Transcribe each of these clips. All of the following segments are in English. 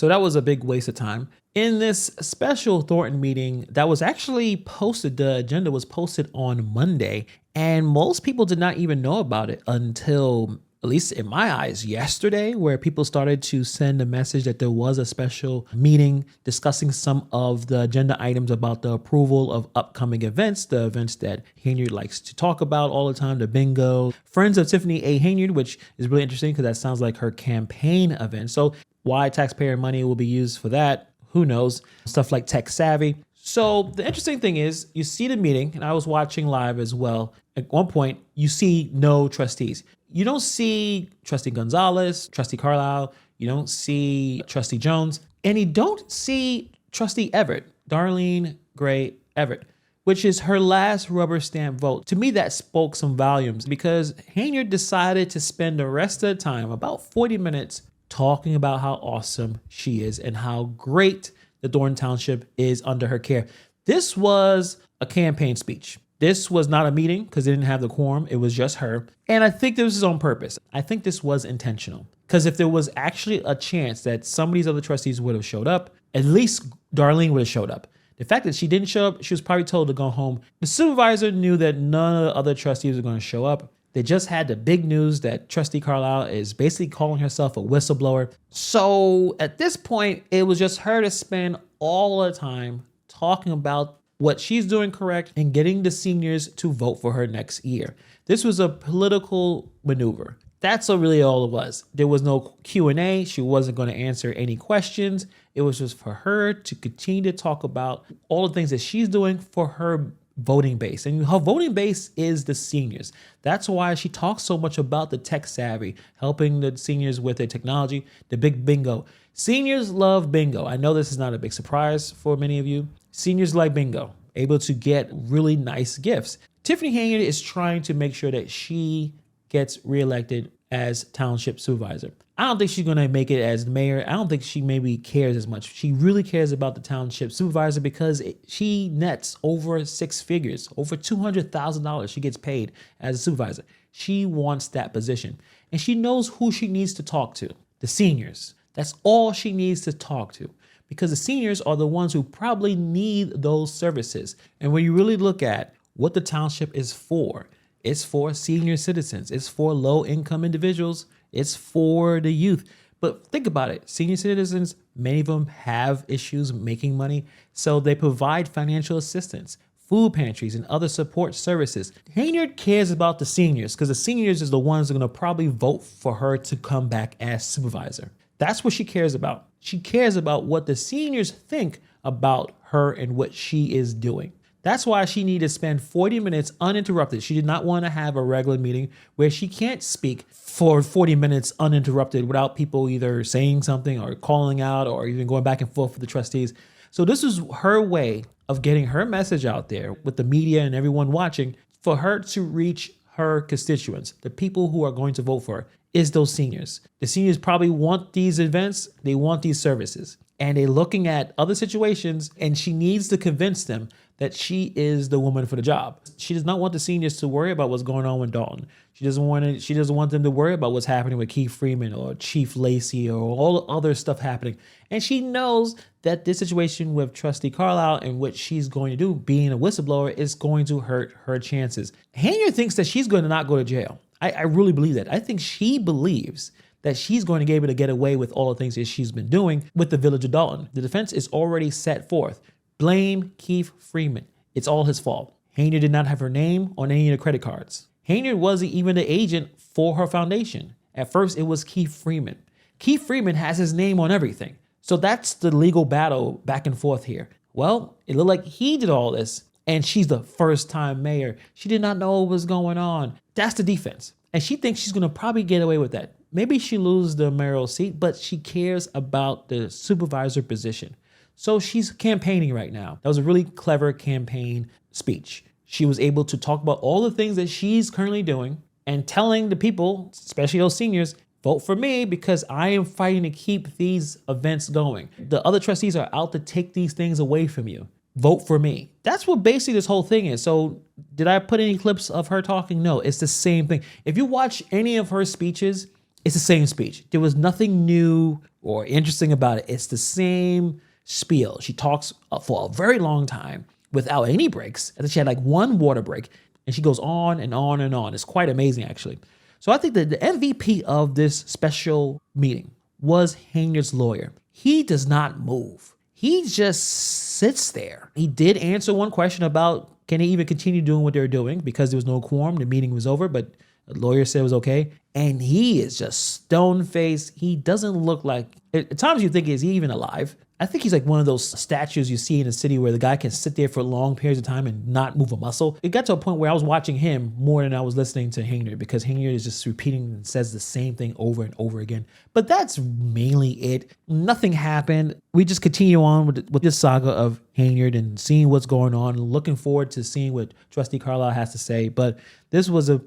So that was a big waste of time. In this special Thornton meeting that was actually posted, the agenda was posted on Monday, and most people did not even know about it until, at least in my eyes, yesterday, where people started to send a message that there was a special meeting discussing some of the agenda items about the approval of upcoming events, the events that Henyard likes to talk about all the time, the bingo, Friends of Tiffany Henyard, which is really interesting because that sounds like her campaign event. So why taxpayer money will be used for that, who knows? Stuff like tech savvy. So the interesting thing is you see the meeting, and I was watching live as well. At one point, you see no trustees. You don't see Trustee Gonzalez, Trustee Carlisle, you don't see Trustee Jones, and you don't see Trustee Everett, Darlene Gray Everett, which is her last rubber stamp vote. To me, that spoke some volumes because Henyard decided to spend the rest of the time, about 40 minutes, talking about how awesome she is and how great the Thornton Township is under her care. This was a campaign speech. This was not a meeting because they didn't have the quorum. It was just her. And I think this is on purpose. I think this was intentional because if there was actually a chance that some of these other trustees would have showed up, at least Darlene would have showed up. The fact that she didn't show up, she was probably told to go home. The supervisor knew that none of the other trustees were going to show up. They just had the big news that Trustee Carlisle is basically calling herself a whistleblower. So at this point, it was just her to spend all the time talking about what she's doing correct and getting the seniors to vote for her next year. This was a political maneuver. That's really all it was. There was no Q&A. She wasn't going to answer any questions. It was just for her to continue to talk about all the things that she's doing for her voting base. And her voting base is the seniors. That's why she talks so much about the tech savvy, helping the seniors with their technology, the big bingo. Seniors love bingo. I know this is not a big surprise for many of you. Seniors like bingo, able to get really nice gifts. Tiffany Henyard is trying to make sure that she gets reelected as township supervisor. I don't think she's going to make it as mayor. I don't think she maybe cares as much. She really cares about the township supervisor because she nets over six figures, over $200,000 she gets paid as a supervisor. She wants that position. And she knows who she needs to talk to, the seniors. That's all she needs to talk to because the seniors are the ones who probably need those services. And when you really look at what the township is for, it's for senior citizens. It's for low-income individuals. It's for the youth. But think about it. Senior citizens, many of them have issues making money, so they provide financial assistance, food pantries, and other support services. Henyard cares about the seniors because the seniors is the ones that are going to probably vote for her to come back as supervisor. That's what she cares about. She cares about what the seniors think about her and what she is doing. That's why she needed to spend 40 minutes uninterrupted. She did not want to have a regular meeting where she can't speak for 40 minutes uninterrupted without people either saying something or calling out or even going back and forth with the trustees. So this is her way of getting her message out there with the media and everyone watching for her to reach her constituents, the people who are going to vote for her, is those seniors. The seniors probably want these events. They want these services. And they're looking at other situations and she needs to convince them that she is the woman for the job. She does not want the seniors to worry about what's going on with Dalton. She doesn't want them to worry about what's happening with Keith Freeman or Chief Lacey or all the other stuff happening. And she knows that this situation with Trustee Carlisle and what she's going to do, being a whistleblower, is going to hurt her chances. Henyard thinks that she's going to not go to jail. I really believe that. I think she believes that she's going to be able to get away with all the things that she's been doing with the village of Dalton. The defense is already set forth. Blame Keith Freeman. It's all his fault. Henyard did not have her name on any of the credit cards. Henyard wasn't even the agent for her foundation. At first, it was Keith Freeman. Keith Freeman has his name on everything. So that's the legal battle back and forth here. Well, it looked like he did all this, and she's the first-time mayor. She did not know what was going on. That's the defense. And she thinks she's going to probably get away with that. Maybe she loses the mayoral seat, but she cares about the supervisor position. So she's campaigning right now. That was a really clever campaign speech. She was able to talk about all the things that she's currently doing and telling the people, especially those seniors, vote for me because I am fighting to keep these events going. The other trustees are out to take these things away from you. Vote for me. That's what basically this whole thing is. So did I put any clips of her talking? No, it's the same thing. If you watch any of her speeches, it's the same speech. There was nothing new or interesting about it, it's the same spiel. She talks for a very long time without any breaks. I think she had like one water break, and she goes on and on and on. It's quite amazing, actually. So I think that the MVP of this special meeting was Henyard's lawyer. He does not move. He just sits there. He did answer one question about can they even continue doing what they're doing because there was no quorum. The meeting was over, but the lawyer said it was okay. And he is just stone-faced. He doesn't look like, at times you think, is he even alive? I think he's like one of those statues you see in a city where the guy can sit there for long periods of time and not move a muscle. It got to a point where I was watching him more than I was listening to Henyard, because Henyard is just repeating and says the same thing over and over again. But that's mainly it. Nothing happened. We just continue on with this saga of Henyard and seeing what's going on, and looking forward to seeing what Trustee Carlisle has to say. But this was a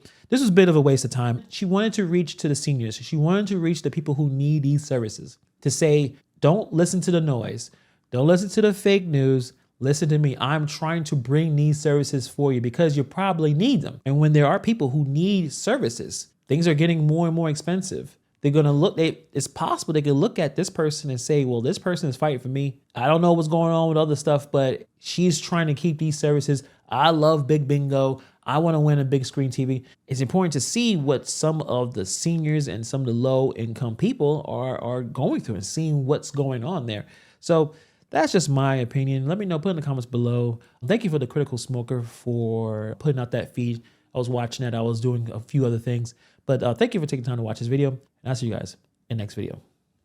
bit of a waste of time. She wanted to reach to the seniors. She wanted to reach the people who need these services, to say, don't listen to the noise. Don't listen to the fake news. Listen to me. I'm trying to bring these services for you because you probably need them. And when there are people who need services, things are getting more and more expensive. They're going to look, it's possible they can look at this person and say, well, this person is fighting for me. I don't know what's going on with other stuff, but she's trying to keep these services. I love Big Bingo. I want to win a big screen TV. It's important to see what some of the seniors and some of the low income people are going through and seeing what's going on there. So that's just my opinion. Let me know, put in the comments below. Thank you for the Critical Smoker for putting out that feed. I was watching that. I was doing a few other things, but thank you for taking time to watch this video. And I'll see you guys in the next video.